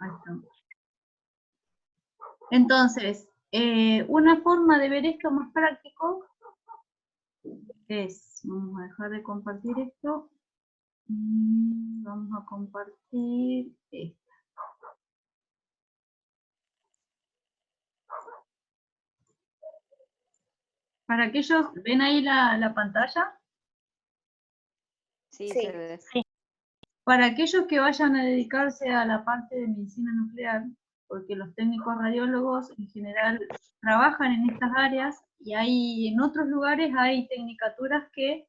Ahí estamos. Entonces, una forma de ver esto más práctico es, vamos a dejar de compartir esto, vamos a compartir esto. Para aquellos, ¿ven ahí la pantalla? Sí, se ve. Para aquellos que vayan a dedicarse a la parte de medicina nuclear, porque los técnicos radiólogos en general trabajan en estas áreas y hay en otros lugares hay tecnicaturas que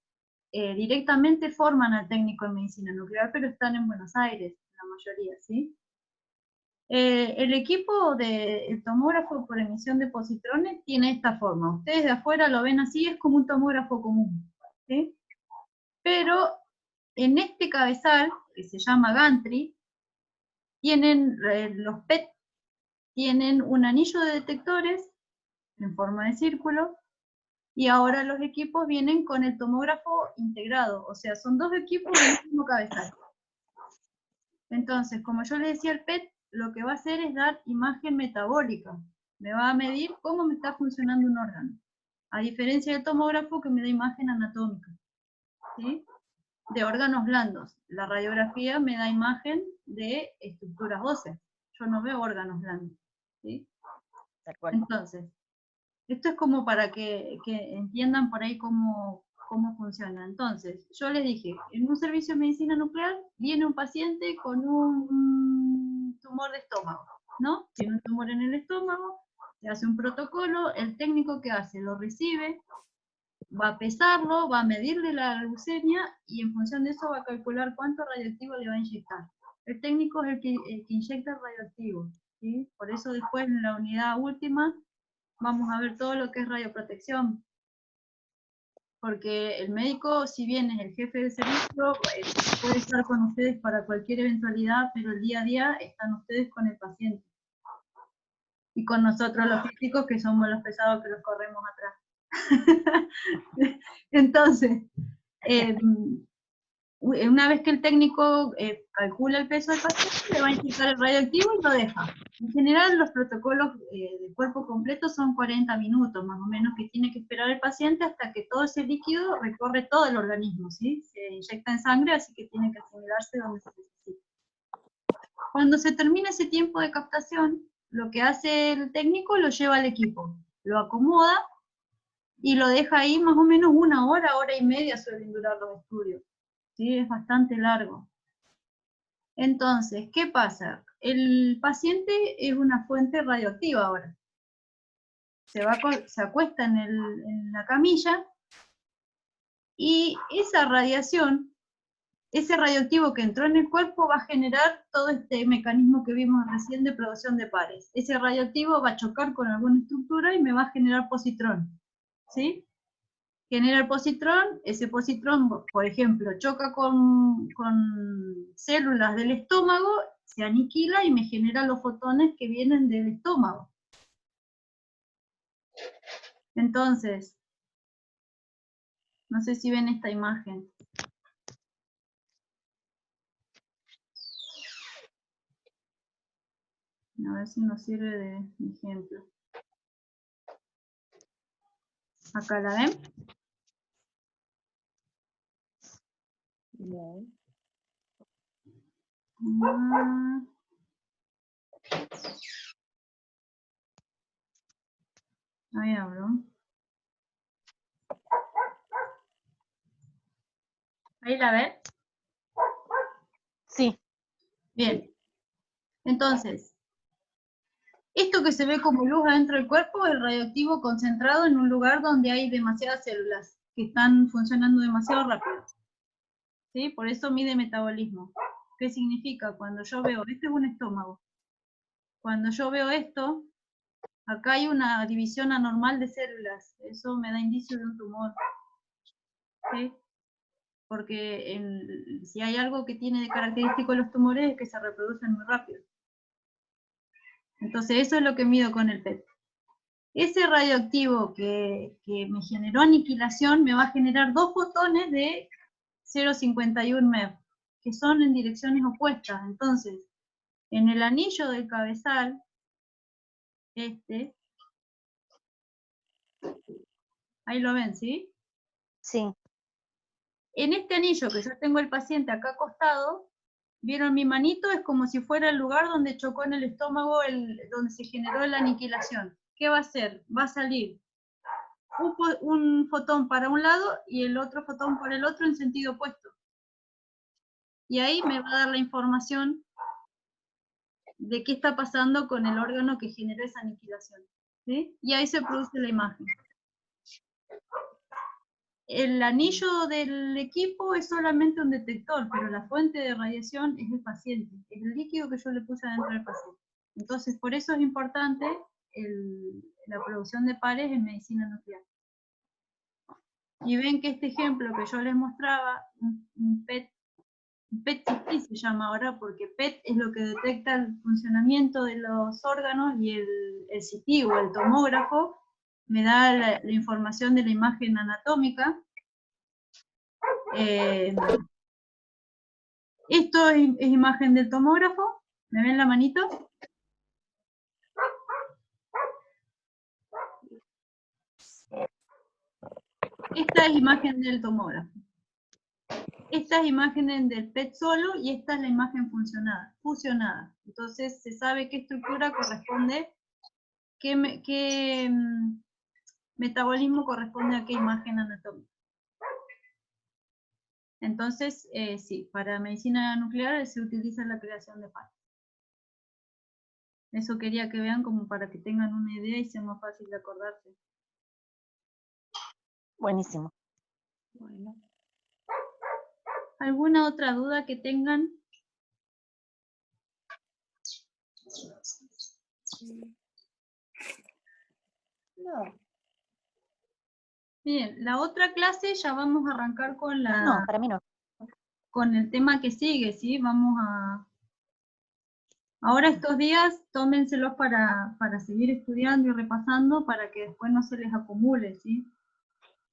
directamente forman al técnico en medicina nuclear, pero están en Buenos Aires, la mayoría, ¿sí? El equipo del tomógrafo por emisión de positrones tiene esta forma. Ustedes de afuera lo ven así, es como un tomógrafo común, ¿sí? Pero en este cabezal, que se llama gantry, tienen los PET, tienen un anillo de detectores en forma de círculo, y ahora los equipos vienen con el tomógrafo integrado, o sea, son dos equipos en el mismo cabezal. Entonces, como yo le decía al PET, lo que va a hacer es dar imagen metabólica, me va a medir cómo me está funcionando un órgano, a diferencia del tomógrafo que me da imagen anatómica, ¿sí? De órganos blandos. La radiografía me da imagen de estructuras óseas, yo no veo órganos blandos, ¿sí? Entonces, esto es como para que entiendan por ahí cómo funciona. Entonces, yo les dije, en un servicio de medicina nuclear viene un paciente con un tumor de estómago, ¿no? Tiene un tumor en el estómago, se hace un protocolo, el técnico que hace, lo recibe, va a pesarlo, va a medirle la glucemia y en función de eso va a calcular cuánto radioactivo le va a inyectar. El técnico es el que inyecta el radioactivo, ¿sí? Por eso después en la unidad última vamos a ver todo lo que es radioprotección, porque el médico, si bien es el jefe del servicio, puede estar con ustedes para cualquier eventualidad, pero el día a día están ustedes con el paciente. Y con nosotros los físicos, que somos los pesados que los corremos atrás. Entonces, una vez que el técnico calcula el peso del paciente, le va a inyectar el radioactivo y lo deja. En general, los protocolos de cuerpo completo son 40 minutos, más o menos, que tiene que esperar el paciente hasta que todo ese líquido recorre todo el organismo, ¿sí? Se inyecta en sangre, así que tiene que asimilarse donde se necesita. Cuando se termina ese tiempo de captación, lo que hace el técnico lo lleva al equipo, lo acomoda y lo deja ahí más o menos una hora, hora y media suelen durar los estudios. ¿Sí? Es bastante largo. Entonces, ¿qué pasa? El paciente es una fuente radioactiva ahora. Se acuesta en la camilla y esa radiación, ese radioactivo que entró en el cuerpo va a generar todo este mecanismo que vimos recién de producción de pares. Ese radioactivo va a chocar con alguna estructura y me va a generar positrón. ¿Sí? Genera el positrón, ese positrón, por ejemplo, choca con células del estómago, se aniquila y me genera los fotones que vienen del estómago. Entonces, no sé si ven esta imagen. A ver si nos sirve de ejemplo. ¿Acá la ven? No. Ahí abro. ¿Ahí la ven? Sí. Bien. Entonces, esto que se ve como luz adentro del cuerpo es el radioactivo concentrado en un lugar donde hay demasiadas células que están funcionando demasiado rápido. ¿Sí? Por eso mide metabolismo. ¿Qué significa? Cuando yo veo, este es un estómago. Cuando yo veo esto, acá hay una división anormal de células. Eso me da indicio de un tumor. ¿Sí? Porque si hay algo que tiene de característico los tumores es que se reproducen muy rápido. Entonces eso es lo que mido con el PET. Ese radioactivo que me generó aniquilación me va a generar dos fotones de 0,51 MeV, que son en direcciones opuestas. Entonces, En el anillo del cabezal, ahí lo ven, ¿sí? Sí. En este anillo que yo tengo el paciente acá acostado, ¿vieron mi manito? Es como si fuera el lugar donde chocó en el estómago, donde se generó la aniquilación. ¿Qué va a hacer? Va a salir un fotón para un lado y el otro fotón para el otro en sentido opuesto. Y ahí me va a dar la información de qué está pasando con el órgano que generó esa aniquilación, ¿sí? Y ahí se produce la imagen. El anillo del equipo es solamente un detector, pero la fuente de radiación es el paciente, es el líquido que yo le puse adentro del paciente. Entonces, por eso es importante la producción de pares en medicina nuclear. Y ven que este ejemplo que yo les mostraba, un PET-CT se llama ahora, porque PET es lo que detecta el funcionamiento de los órganos, y el CT o el tomógrafo me da la información de la imagen anatómica. Esto es imagen del tomógrafo. ¿Me ven la manito? Esta es imagen del tomógrafo. Esta es imagen del PET solo y esta es la imagen fusionada. Entonces se sabe qué estructura corresponde, qué metabolismo corresponde a qué imagen anatómica. Entonces, sí, para medicina nuclear se utiliza la creación de pares. Eso quería que vean como para que tengan una idea y sea más fácil de acordarse. Buenísimo. Bueno. ¿Alguna otra duda que tengan? No. Bien, la otra clase ya vamos a arrancar con No, para mí no. con el tema que sigue, ¿sí? Vamos a... Ahora estos días tómenselos para seguir estudiando y repasando para que después no se les acumule, ¿sí?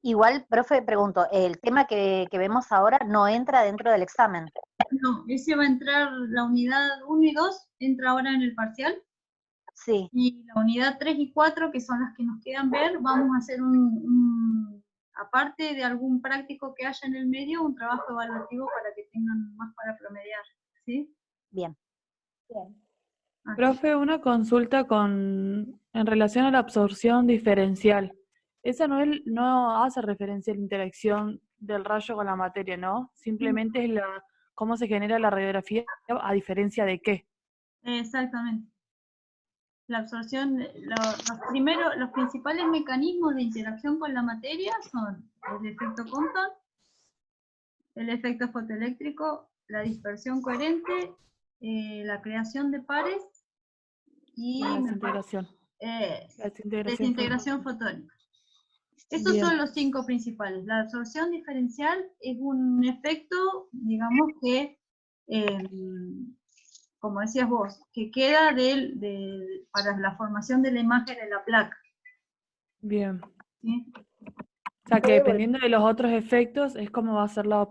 Igual, profe, pregunto, ¿el tema que vemos ahora no entra dentro del examen? No, ese va a entrar, la unidad 1 y 2 entra ahora en el parcial. Sí. Y la unidad 3 y 4, que son las que nos quedan ver, vamos a hacer aparte de algún práctico que haya en el medio, un trabajo evaluativo para que tengan más para promediar, ¿sí? Bien. Así. Profe, una consulta en relación a la absorción diferencial. Esa no hace referencia a la interacción del rayo con la materia, ¿no? Simplemente es cómo se genera la radiografía, a diferencia de qué. Exactamente. La absorción, los principales mecanismos de interacción con la materia son el efecto Compton, el efecto fotoeléctrico, la dispersión coherente, la creación de pares y La desintegración. desintegración fotónica. Estos Bien. son los 5 principales. La absorción diferencial es un efecto, digamos que, como decías vos, que queda para la formación de la imagen de la placa. Bien. ¿Sí? O sea, que dependiendo de los otros efectos es cómo va a ser la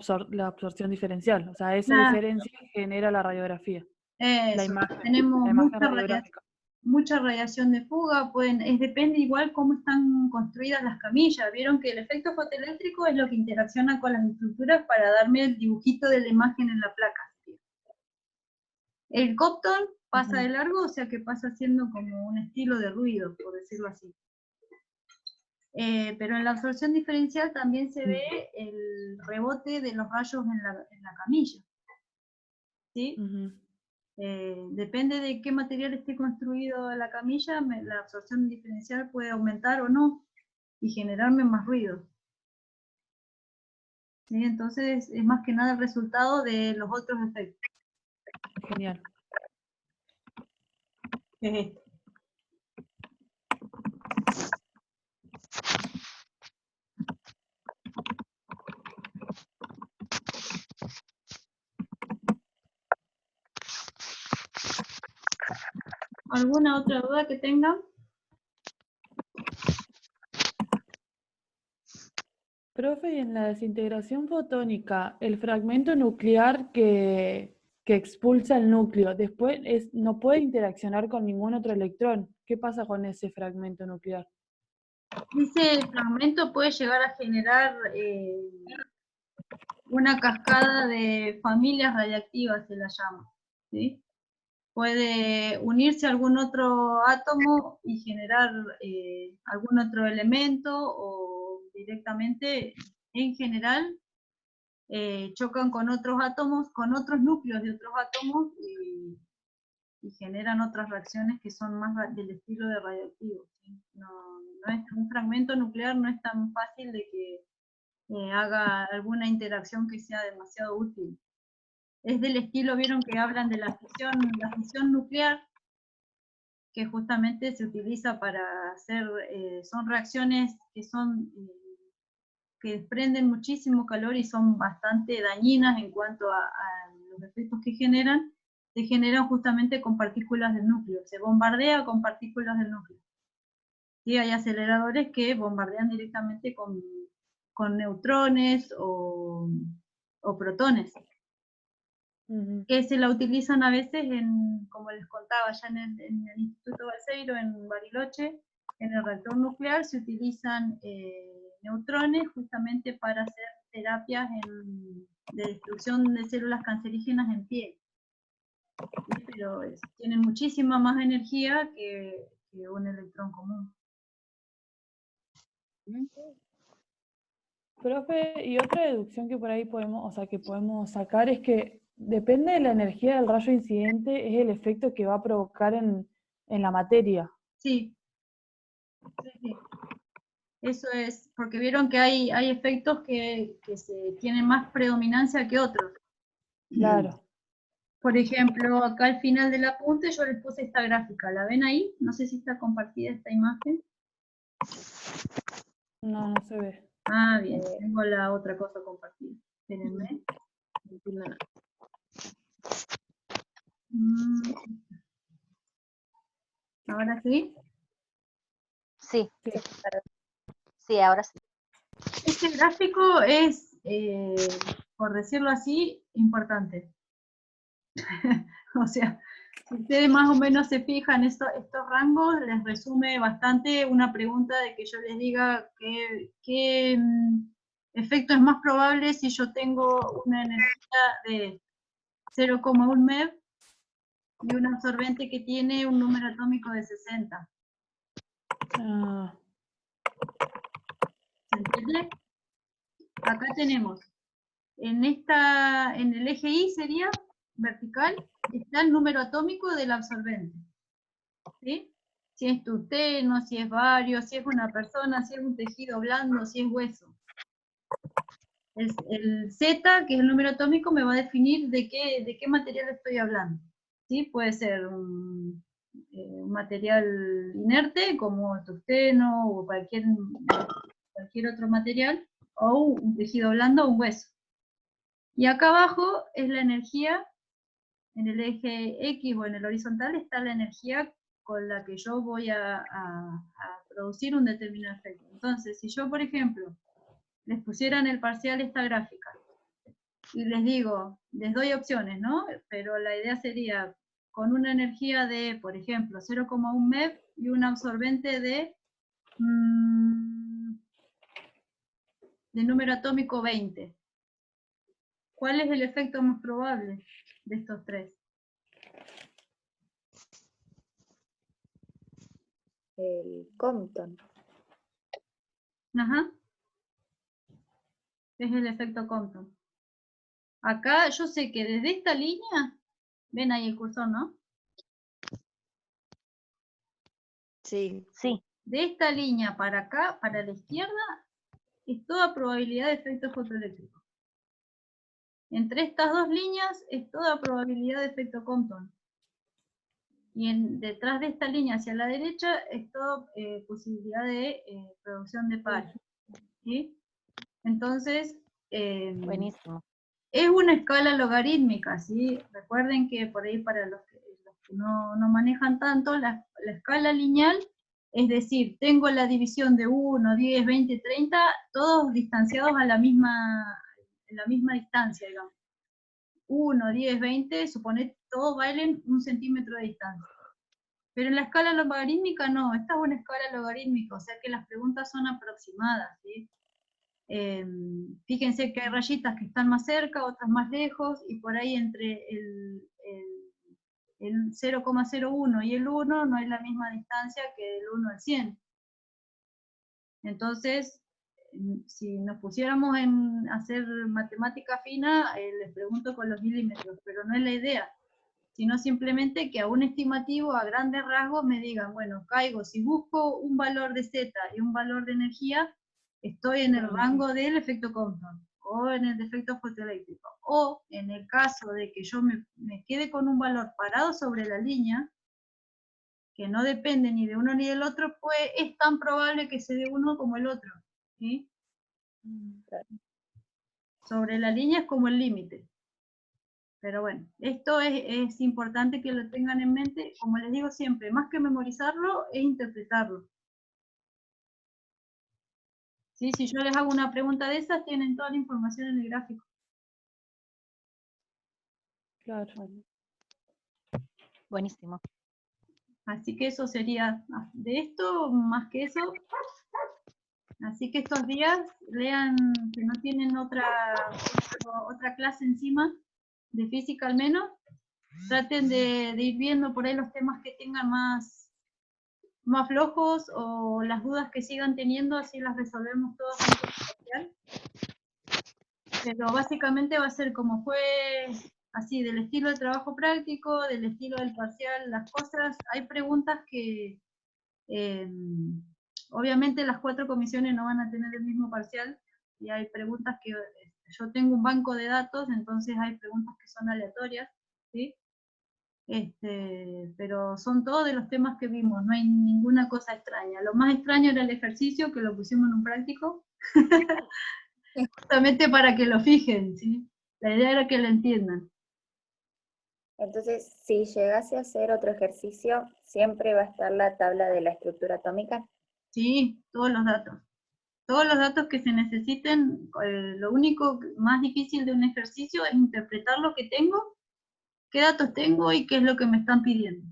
absorción diferencia. O sea, esa diferencia genera la radiografía. La imagen. Tenemos la imagen radiográfica. mucha radiación de fuga, depende igual cómo están construidas las camillas. Vieron que el efecto fotoeléctrico es lo que interacciona con las estructuras para darme el dibujito de la imagen en la placa. El Compton pasa de largo, o sea que pasa siendo como un estilo de ruido, por decirlo así. Pero en la absorción diferencial también se ve el rebote de los rayos en la camilla. ¿Sí? Depende de qué material esté construido la camilla, la absorción diferencial puede aumentar o no y generarme más ruido. ¿Sí? Entonces es más que nada el resultado de los otros efectos. Genial. Es esto. ¿Alguna otra duda que tengan? Profe, y en la desintegración fotónica, el fragmento nuclear que que expulsa el núcleo. Después no puede interaccionar con ningún otro electrón. ¿Qué pasa con ese fragmento nuclear? Ese fragmento puede llegar a generar una cascada de familias radiactivas, se la llama, ¿sí? Puede unirse a algún otro átomo y generar algún otro elemento, o directamente, en general, chocan con otros átomos, con otros núcleos de otros átomos, y generan otras reacciones que son más del estilo de radioactivo, ¿sí? Un fragmento nuclear no es tan fácil de que haga alguna interacción que sea demasiado útil. Es del estilo, vieron que hablan de la fisión nuclear, que justamente se utiliza para hacer, son reacciones que desprenden muchísimo calor y son bastante dañinas en cuanto a los efectos que generan. Se generan justamente con partículas del núcleo, se bombardea con partículas del núcleo. ¿Sí? Hay aceleradores que bombardean directamente con neutrones o protones, que se la utilizan a veces, como les contaba, ya en el Instituto Balseiro, en Bariloche, en el reactor nuclear se utilizan neutrones justamente para hacer terapias de destrucción de células cancerígenas en piel. ¿Sí? Pero tienen muchísima más energía que un electrón común. Profe, y otra deducción que por ahí podemos sacar es que depende de la energía del rayo incidente, es el efecto que va a provocar en la materia. Sí. Sí. Eso es, porque vieron que hay efectos que se tienen más predominancia que otros. Claro. Por ejemplo, acá al final del apunte yo les puse esta gráfica, ¿la ven ahí? No sé si está compartida esta imagen. No se ve. Ah, bien, tengo la otra cosa compartida. Espérenme. ¿Ahora sí? Sí. Sí, ahora sí. Este gráfico es, por decirlo así, importante. O sea, si ustedes más o menos se fijan estos rangos, les resume bastante una pregunta de que yo les diga qué efecto es más probable si yo tengo una energía de 0,1 MeV y un absorbente que tiene un número atómico de 60. ¿Se entiende? Acá tenemos, en el eje Y sería vertical, está el número atómico del absorbente. ¿Sí? Si es tuteno, si es bario, si es una persona, si es un tejido blando, si es hueso. El Z, que es el número atómico, me va a definir de qué material estoy hablando. ¿Sí? Puede ser un material inerte, como tungsteno o cualquier otro material, o un tejido blando o un hueso. Y acá abajo es la energía, en el eje X o en el horizontal está la energía con la que yo voy a producir un determinado efecto. Entonces, si yo, por ejemplo, les pusiera en el parcial esta gráfica, y les digo, les doy opciones, ¿no? Pero la idea sería, con una energía de, por ejemplo, 0,1 MeV y un absorbente de número atómico 20. ¿Cuál es el efecto más probable de estos tres? El Compton. Ajá. Es el efecto Compton. Acá yo sé que desde esta línea, ven ahí el cursor, ¿no? Sí. Sí. De esta línea para acá, para la izquierda, es toda probabilidad de efecto fotoeléctrico. Entre estas dos líneas es toda probabilidad de efecto Compton. Y detrás de esta línea hacia la derecha es toda posibilidad de producción de par. ¿Sí? Entonces, Buenísimo. es una escala logarítmica, ¿sí? Recuerden que por ahí para los que no manejan tanto, la escala lineal, es decir, tengo la división de 1, 10, 20, 30, todos distanciados en la misma distancia, digamos. 1, 10, 20, supone todos bailen 1 centímetro de distancia. Pero en la escala logarítmica no, esta es una escala logarítmica, o sea que las preguntas son aproximadas, ¿sí? Fíjense que hay rayitas que están más cerca, otras más lejos, y por ahí entre el 0,01 y el 1 no hay la misma distancia que del 1 al 100. Entonces, si nos pusiéramos en hacer matemática fina, les pregunto con los milímetros, pero no es la idea, sino simplemente que a un estimativo, a grandes rasgos, me digan, bueno, caigo, si busco un valor de Z y un valor de energía, estoy en el rango del efecto Compton, o en el defecto fotoeléctrico, o en el caso de que yo me quede con un valor parado sobre la línea, que no depende ni de uno ni del otro, pues es tan probable que se dé uno como el otro, ¿sí? Sobre la línea es como el límite. Pero bueno, esto es importante que lo tengan en mente, como les digo siempre, más que memorizarlo, es interpretarlo. ¿Sí? Si yo les hago una pregunta de esas, tienen toda la información en el gráfico. Claro. Buenísimo. Así que eso sería de esto, más que eso. Así que estos días lean, que no tienen otra clase encima, de física al menos, traten de ir viendo por ahí los temas que tengan más flojos o las dudas que sigan teniendo, así las resolvemos todas juntas en el parcial. Pero básicamente va a ser como fue así, del estilo del trabajo práctico, del estilo del parcial, las cosas. Hay preguntas que obviamente las 4 comisiones no van a tener el mismo parcial, y hay preguntas que yo tengo un banco de datos, entonces hay preguntas que son aleatorias, ¿sí? Pero son todos de los temas que vimos, no hay ninguna cosa extraña. Lo más extraño era el ejercicio, que lo pusimos en un práctico, justamente para que lo fijen, ¿sí? La idea era que lo entiendan. Entonces, si llegase a hacer otro ejercicio, siempre va a estar la tabla de la estructura atómica. Sí, todos los datos. Todos los datos que se necesiten, lo único más difícil de un ejercicio es interpretar lo que tengo, qué datos tengo y qué es lo que me están pidiendo.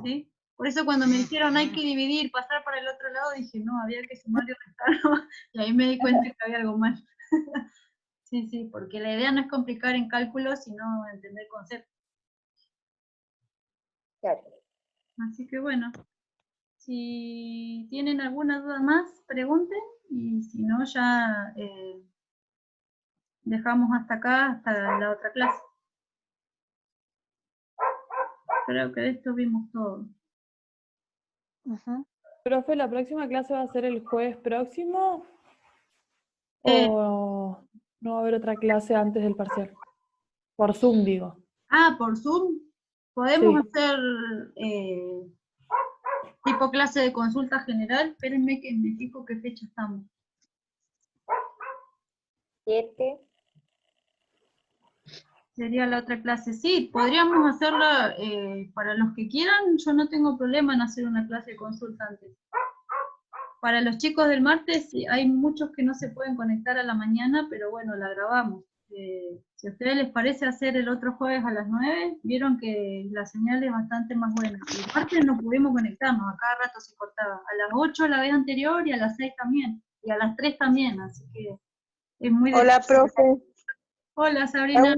¿Sí? Por eso cuando me dijeron hay que dividir, pasar para el otro lado, dije no, había que sumar y restar, y ahí me di cuenta que había algo mal. Sí, sí, porque la idea no es complicar en cálculo, sino entender conceptos. Claro. Así que bueno, si tienen alguna duda más, pregunten, y si no, ya dejamos hasta acá, hasta la otra clase. Creo que de esto vimos todo. Ujú. Profe, ¿la próxima clase va a ser el jueves próximo Eh, o no va a haber otra clase antes del parcial? Por Zoom, digo. por Zoom, podemos Sí. hacer tipo clase de consulta general. Espérenme que me fijo qué fecha estamos. 7. Sería la otra clase. Sí, podríamos hacerla para los que quieran. Yo no tengo problema en hacer una clase de consulta antes. Para los chicos del martes, sí, hay muchos que no se pueden conectar a la mañana, pero bueno, la grabamos. Si a ustedes les parece hacer el otro jueves a las 9, vieron que la señal es bastante más buena. El martes no pudimos conectarnos, a cada rato se cortaba. A las 8 la vez anterior y a las 6 también. Y a las 3 también, así que es muy Hola, difícil. profe. Hola, Sabrina.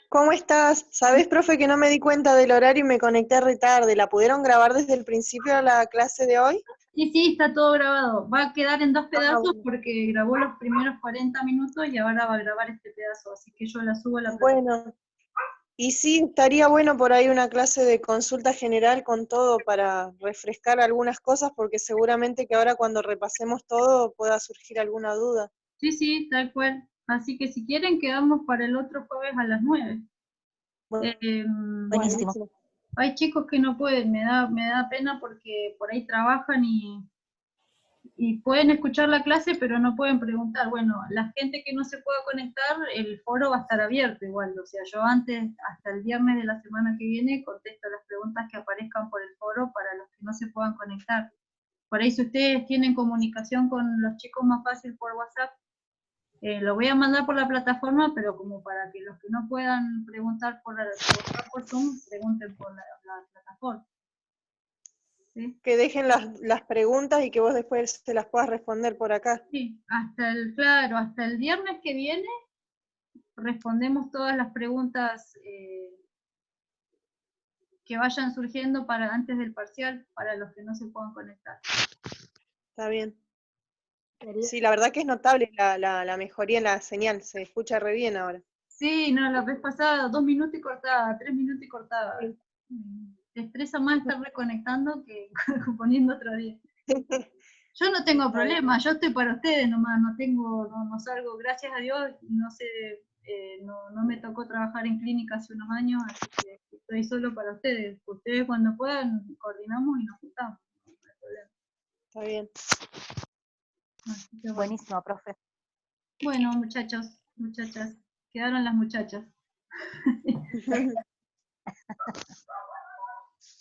¿Cómo estás? ¿Sabés, profe, que no me di cuenta del horario y me conecté re tarde? ¿La pudieron grabar desde el principio de la clase de hoy? Sí, sí, está todo grabado. Va a quedar en 2 pedazos bueno. porque grabó los primeros 40 minutos y ahora va a grabar este pedazo, así que yo la subo a la plataforma. Bueno, y sí, estaría bueno por ahí una clase de consulta general con todo para refrescar algunas cosas, porque seguramente que ahora cuando repasemos todo pueda surgir alguna duda. Sí, sí, tal cual. Así que si quieren quedamos para el otro jueves a las 9. Bueno, Buenísimo. Hay chicos que no pueden, me da pena porque por ahí trabajan y pueden escuchar la clase, pero no pueden preguntar. Bueno, la gente que no se pueda conectar, el foro va a estar abierto igual. O sea, yo antes, hasta el viernes de la semana que viene, contesto las preguntas que aparezcan por el foro para los que no se puedan conectar. Por ahí si ustedes tienen comunicación con los chicos más fácil por WhatsApp, Lo voy a mandar por la plataforma, pero como para que los que no puedan preguntar por Zoom, pregunten por la plataforma. ¿Sí? Que dejen las preguntas y que vos después se las puedas responder por acá. Sí, hasta el viernes que viene respondemos todas las preguntas que vayan surgiendo para antes del parcial, para los que no se puedan conectar. Está bien. Sí, la verdad que es notable la mejoría en la señal, se escucha re bien ahora. Sí, no, la vez pasada 2 minutos y cortaba, 3 minutos y cortaba. Sí. Te estresa más estar reconectando que poniendo otro día. Yo no tengo Está bien. problema, yo estoy para ustedes nomás, no salgo, gracias a Dios, no sé, no me tocó trabajar en clínica hace unos años, así que estoy solo para ustedes. Ustedes cuando puedan coordinamos y nos juntamos, no hay problema. Está bien. Así que bueno. Buenísimo, profe. Bueno, muchachos, muchachas, quedaron las muchachas.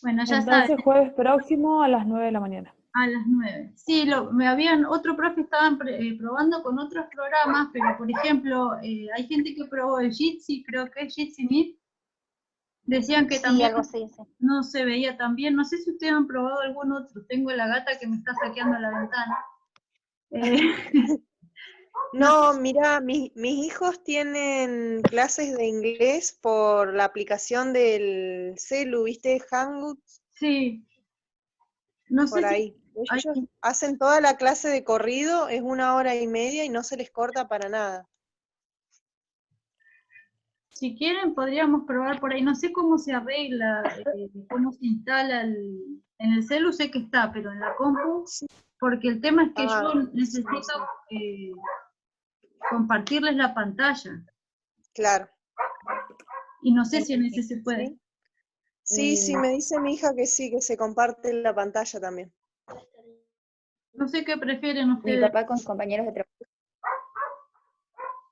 Bueno, ya Entonces, saben, jueves próximo a las 9 de la mañana. a las 9. Sí, otro profe estaban probando con otros programas, pero por ejemplo, hay gente que probó el Jitsi, creo que es Jitsi Meet. Decían que Sí, también algo así, sí. no se veía tan bien. No sé si ustedes han probado algún otro. Tengo la gata que me está saqueando la ventana. No, mira, mis hijos tienen clases de inglés por la aplicación del celu, ¿viste? Hangouts, Sí, no sé por si ahí. Ellos hacen toda la clase de corrido, es 1 hora y media y no se les corta para nada. si quieren podríamos probar por ahí. No sé cómo se arregla, cómo se instala en el celu sé que está, pero en la compu, porque el tema es que yo necesito compartirles la pantalla. Claro. Y no sé si en ese se puede. Sí, me dice mi hija que sí, que se comparte la pantalla también. No sé qué prefieren Mi ustedes. papá con sus compañeros de trabajo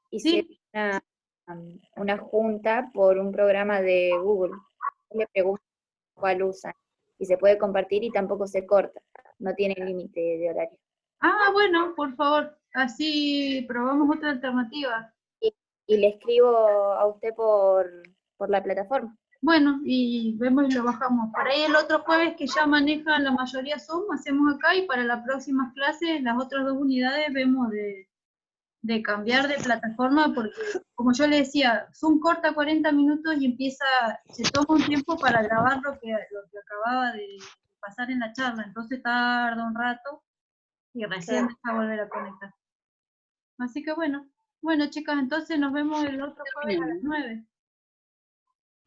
hicieron una junta por un programa de Google. Le pregunto cuál usan y se puede compartir y tampoco se corta, no tiene límite de horario. Ah, bueno, por favor, así probamos otra alternativa. Y le escribo a usted por la plataforma. Bueno, y vemos y lo bajamos. Por ahí el otro jueves que ya manejan la mayoría Zoom, hacemos acá y para las próximas clases, las otras 2 unidades, vemos de cambiar de plataforma porque, como yo le decía, Zoom corta 40 minutos y se toma un tiempo para grabar lo que acababa de pasar en la charla, entonces tarda un rato y recién deja volver a conectar. Así que bueno, chicas, entonces nos vemos el otro jueves a las 9.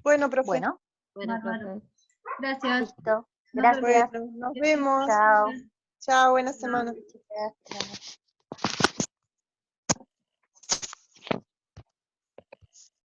Bueno, profe. Bueno, Bárbaro. Gracias. listo. Nos vemos. Gracias. Bueno, nos vemos. Chao. Chao, buena semana. Chao.